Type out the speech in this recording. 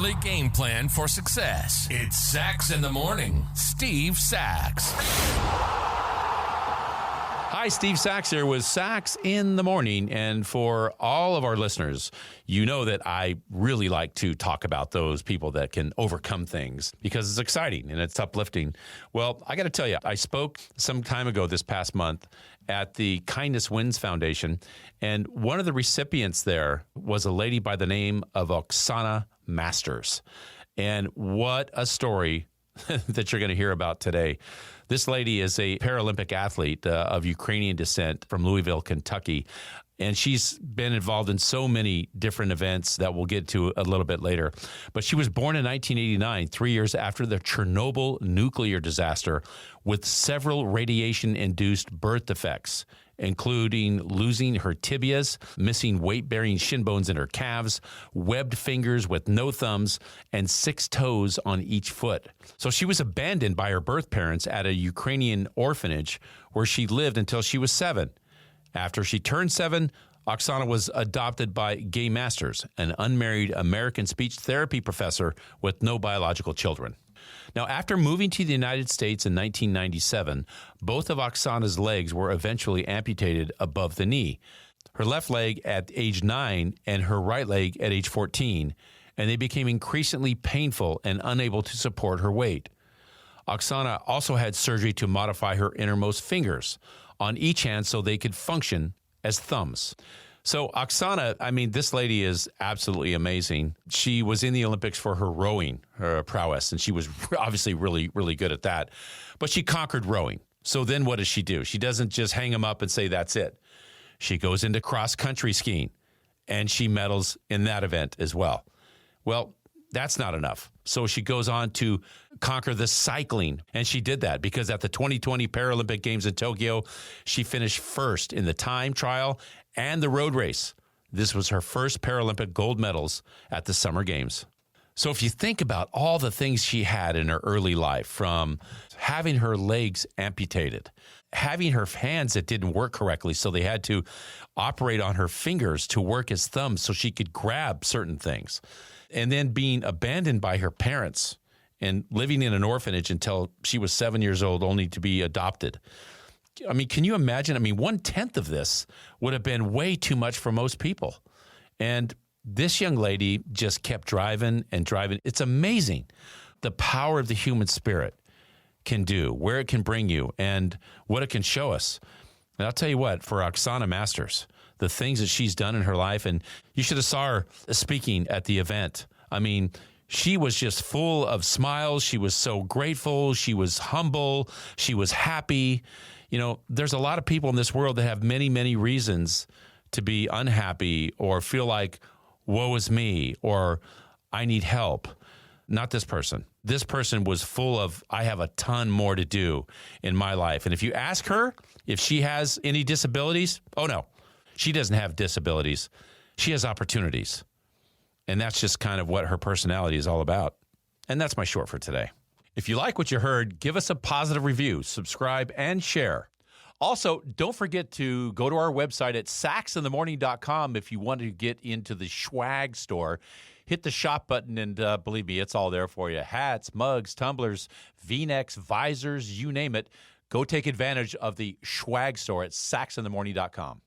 daily game plan for success. It's Sacks in the Morning. Steve Sacks. Hi, Steve Sacks here with Sacks in the Morning. And for all of our listeners, you know that I really like to talk about those people that can overcome things because it's exciting and it's uplifting. Well, I got to tell you, I spoke some time ago this past month at the Kindness Wins Foundation, and one of the recipients there was a lady by the name of Oksana Masters. And what a story that you're going to hear about today. This lady is a Paralympic athlete of Ukrainian descent from Louisville, Kentucky. And she's been involved in so many different events that we'll get to a little bit later. But she was born in 1989, 3 years after the Chernobyl nuclear disaster, with several radiation-induced birth defects, including losing her tibias, missing weight-bearing shin bones in her calves, webbed fingers with no thumbs, and 6 toes on each foot. So she was abandoned by her birth parents at a Ukrainian orphanage where she lived until she was 7. After she turned 7, Oksana was adopted by Gay Masters, an unmarried American speech therapy professor with no biological children. Now, after moving to the United States in 1997, both of Oksana's legs were eventually amputated above the knee. Her left leg at age 9 and her right leg at age 14, and they became increasingly painful and unable to support her weight. Oksana also had surgery to modify her innermost fingers on each hand so they could function as thumbs. So Oksana, I mean, this lady is absolutely amazing. She was in the Olympics for her rowing, her prowess, and she was obviously really, really good at that. But she conquered rowing. So then what does she do? She doesn't just hang them up and say that's it. She goes into cross-country skiing, and she medals in that event as well. Well, that's not enough. So she goes on to conquer the cycling, and she did that because at the 2020 Paralympic Games in Tokyo, she finished first in the time trial and the road race. This was her first Paralympic gold medals at the Summer Games. So if you think about all the things she had in her early life, from having her legs amputated, having her hands that didn't work correctly, so they had to operate on her fingers to work as thumbs so she could grab certain things, and then being abandoned by her parents and living in an orphanage until she was 7 years old, only to be adopted. I mean, can you imagine? I mean, 1/10 of this would have been way too much for most people. And this young lady just kept driving and driving. It's amazing the power of the human spirit can do, where it can bring you, and what it can show us. And I'll tell you what, for Oksana Masters, the things that she's done in her life, and you should have saw her speaking at the event. I mean, she was just full of smiles. She was so grateful. She was humble. She was happy. You know, there's a lot of people in this world that have many, many reasons to be unhappy or feel like, woe is me, or I need help. Not this person. This person was full of, I have a ton more to do in my life. And if you ask her if she has any disabilities, oh no, she doesn't have disabilities. She has opportunities. And that's just kind of what her personality is all about. And that's my short for today. If you like what you heard, give us a positive review, subscribe, and share. Also, don't forget to go to our website at sacksinthemorning.com if you want to get into the swag store. Hit the shop button, and believe me, it's all there for you. Hats, mugs, tumblers, V-necks, visors, you name it. Go take advantage of the swag store at sacksinthemorning.com.